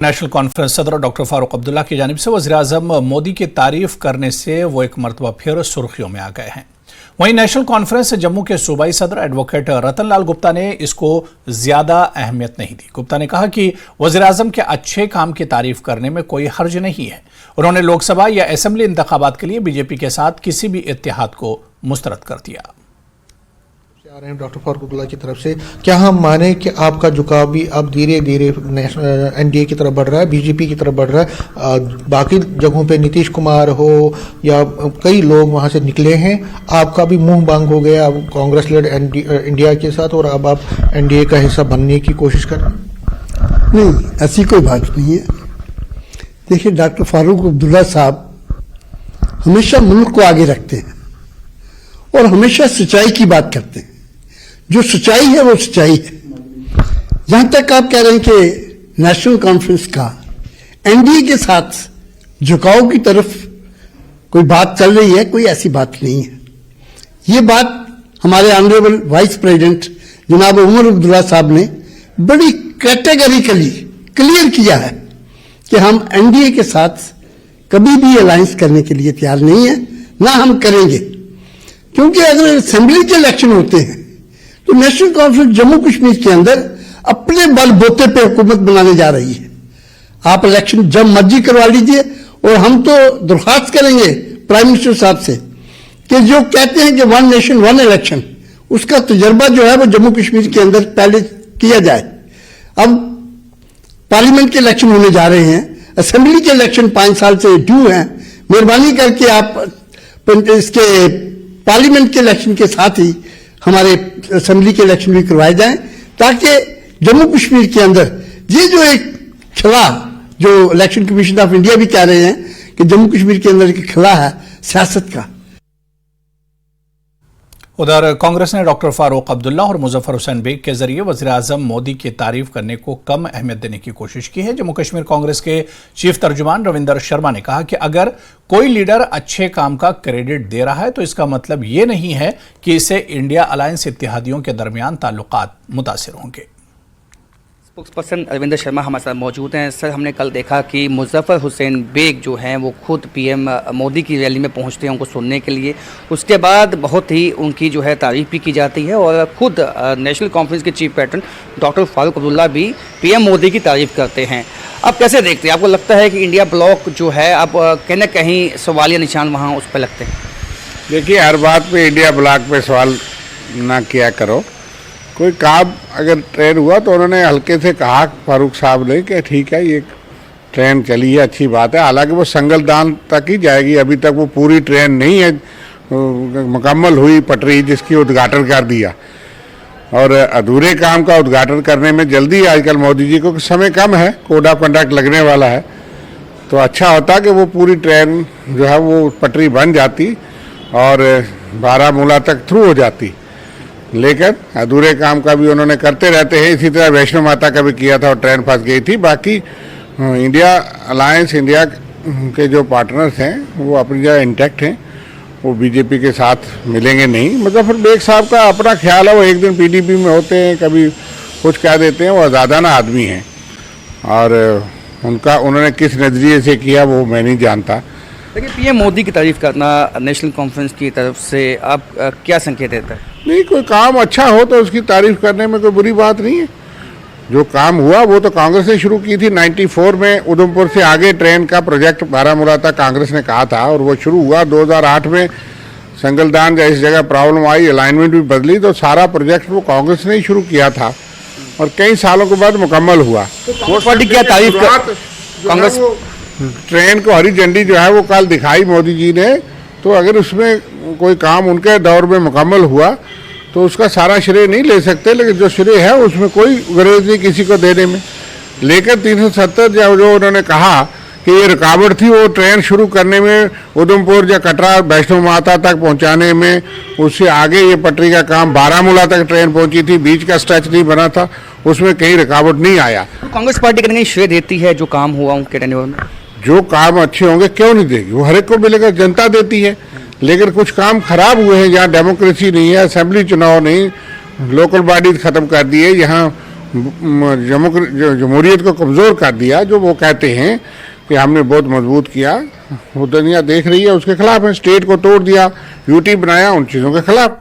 National conference सदर doctor Farooq Abdullah की जानिब से वज़ीर-ए-आज़म मोदी की तारीफ करने से वो एक मरतबा फिर सुर्खियों में आ गए हैं। वहीं नेशनल कॉन्फ्रेंस जम्मू के सूबाई सदर एडवोकेट रतन लाल गुप्ता ने इसको ज्यादा अहमियत नहीं दी। गुप्ता ने कहा कि वज़ीर-ए-आज़म के अच्छे काम की तारीफ करने में कोई हर्ज नहीं है। उन्होंने लोकसभा या असेंबली इंतखाबात के लिए बीजेपी के साथ किसी भी इत्तेहाद को मुस्तरद कर दिया। आ रहे हैं डॉक्टर फारूक अब्दुल्ला की तरफ से, क्या हम माने कि आपका झुकाव भी अब धीरे धीरे एनडीए की तरफ बढ़ रहा है, बीजेपी की तरफ बढ़ रहा है? बाकी जगहों पे नीतीश कुमार हो या कई लोग वहां से निकले हैं, आपका भी मुंह बांग हो गया अब कांग्रेस लेड इंडिया के साथ और अब आप एनडीए का हिस्सा बनने की कोशिश कर रहे हैं? नहीं, ऐसी कोई बात नहीं है। देखिए, डॉक्टर फारूक अब्दुल्ला साहब हमेशा मुल्क को आगे रखते हैं और हमेशा सच्चाई की बात करते हैं। जो सच्चाई है वो सच्चाई है। जहां तक आप कह रहे हैं कि नेशनल कॉन्फ्रेंस का एनडीए के साथ झुकाव की तरफ कोई बात चल रही है, कोई ऐसी बात नहीं है। ये बात हमारे ऑनरेबल वाइस प्रेसिडेंट जनाब उमर अब्दुल्ला साहब ने बड़ी कैटेगरिकली क्लियर किया है कि हम एनडीए के साथ कभी भी अलायंस करने के लिए तैयार नहीं है, ना हम करेंगे। क्योंकि अगर असेंबली के इलेक्शन होते हैं तो नेशनल कॉन्फ्रेंस जम्मू कश्मीर के अंदर अपने बलबूते पे हुकूमत बनाने जा रही है। आप इलेक्शन जब मर्जी करवा लीजिए और हम तो दरख्वास्त करेंगे प्राइम मिनिस्टर साहब से कि जो कहते हैं कि वन नेशन वन इलेक्शन, उसका तजर्बा जो है वो जम्मू कश्मीर के अंदर पहले किया जाए। अब पार्लियामेंट के इलेक्शन होने जा रहे हैं, असेंबली के इलेक्शन 5 साल से ड्यू हैं। मेहरबानी करके आप इसके पार्लियामेंट के इलेक्शन के साथ ही हमारे असेंबली के इलेक्शन भी करवाए जाएं, ताकि जम्मू कश्मीर के अंदर ये जो एक खिला, जो इलेक्शन कमीशन ऑफ इंडिया भी कह रहे हैं कि जम्मू कश्मीर के अंदर एक खिला है सियासत का। उधर कांग्रेस ने डॉक्टर फारूक अब्दुल्ला और मुजफ्फर हुसैन बेग के जरिए वज़ीर-ए-आज़म मोदी की तारीफ करने को कम अहमियत देने की कोशिश की है। जम्मू कश्मीर कांग्रेस के चीफ तर्जुमान रविंदर शर्मा ने कहा कि अगर कोई लीडर अच्छे काम का क्रेडिट दे रहा है तो इसका मतलब ये नहीं है कि इससे इंडिया अलायंस इत्तेहादियों के दरमियान ताल्लुकात मुतासिर होंगे। स्पोक्सपर्सन रविंदर शर्मा हमारे साथ मौजूद हैं। सर, हमने कल देखा कि मुजफ्फर हुसैन बेग जो हैं वो खुद पीएम मोदी की रैली में पहुंचते हैं उनको सुनने के लिए। उसके बाद बहुत ही उनकी जो है तारीफ भी की जाती है और खुद नेशनल कॉन्फ्रेंस के chief pattern doctor Farooq Abdullah भी पीएम मोदी की तारीफ करते हैं। अब कैसे देखते हैं? आपको लगता है कि इंडिया ब्लॉक जो है अब कहीं ना कहीं सवालिया निशान वहाँ उस पर लगते हैं? देखिए, हर बात पे इंडिया ब्लॉक पे सवाल ना किया करो। कोई काम अगर ट्रेन हुआ तो उन्होंने हल्के से कहा फारूक साहब ने कि ठीक है, ये ट्रेन चली है, अच्छी बात है। हालांकि वो संगलदान तक ही जाएगी, अभी तक वो पूरी ट्रेन नहीं है मुकम्मल हुई पटरी जिसकी उद्घाटन कर दिया। और अधूरे काम का उद्घाटन करने में जल्दी आजकल मोदी जी को, समय कम है, कोड ऑफ कंडक्ट लगने वाला है, तो अच्छा होता कि वो पूरी ट्रेन जो है वो पटरी बन जाती और बारामूला तक थ्रू हो जाती। लेकिन अधूरे काम का भी उन्होंने करते रहते हैं। इसी तरह वैष्णो माता का भी किया था और ट्रेन फंस गई थी। बाकी इंडिया अलायंस, इंडिया के जो पार्टनर्स हैं वो अपनी जगह इंटैक्ट हैं, वो बीजेपी के साथ मिलेंगे नहीं। मुजफ्फर बेग साहब का अपना ख्याल है, वो एक दिन पीडीपी में होते हैं, कभी कुछ कह देते हैं, वो आज़ादाना आदमी हैं और उन्होंने किस नज़रिए से किया वो मैं नहीं जानता। लेकिन पीएम मोदी की तारीफ करना नेशनल कॉन्फ्रेंस की तरफ से आप क्या संकेत देता है? नहीं, कोई काम अच्छा हो तो उसकी तारीफ करने में कोई बुरी बात नहीं है। जो काम हुआ वो तो कांग्रेस ने शुरू की थी 94 में, उधमपुर से आगे ट्रेन का प्रोजेक्ट बारामूला तक कांग्रेस ने कहा था और वो शुरू हुआ। 2008 में संगलदान जैसी जगह प्रॉब्लम आई, अलाइनमेंट भी बदली, तो सारा प्रोजेक्ट वो कांग्रेस ने ही शुरू किया था और कई सालों के बाद मुकम्मल हुआ। वोट पार्टी क्या तारीफ कांग्रेस ट्रेन को हरी झंडी जो है वो कल दिखाई मोदी जी ने, तो अगर उसमें कोई काम उनके दौर में मुकम्मल हुआ तो उसका सारा श्रेय नहीं ले सकते, लेकिन जो श्रेय है उसमें कोई गरज नहीं किसी को देने में। लेकिन 370 जो उन्होंने कहा कि ये रुकावट थी वो ट्रेन शुरू करने में, उधमपुर या कटरा वैष्णो माता तक पहुंचाने में, उससे आगे ये पटरी का काम बारामूला तक ट्रेन पहुंची थी, बीच का स्ट्रेच नहीं बना था, उसमें कहीं रुकावट नहीं आया। तो कांग्रेस पार्टी कहीं श्रेय देती है जो काम हुआ उनके टेन्योर में? जो काम अच्छे होंगे क्यों नहीं देगी, वो हर एक को मिलेगा, जनता देती है। लेकिन कुछ काम खराब हुए हैं, जहाँ डेमोक्रेसी नहीं है, असेंबली चुनाव नहीं, लोकल बॉडी खत्म कर दी है, यहाँ जमहूरियत को कमज़ोर कर दिया, जो वो कहते हैं कि हमने बहुत मजबूत किया, वो दुनिया देख रही है उसके खिलाफ है। स्टेट को तोड़ दिया, यूटी बनाया, उन चीज़ों के खिलाफ।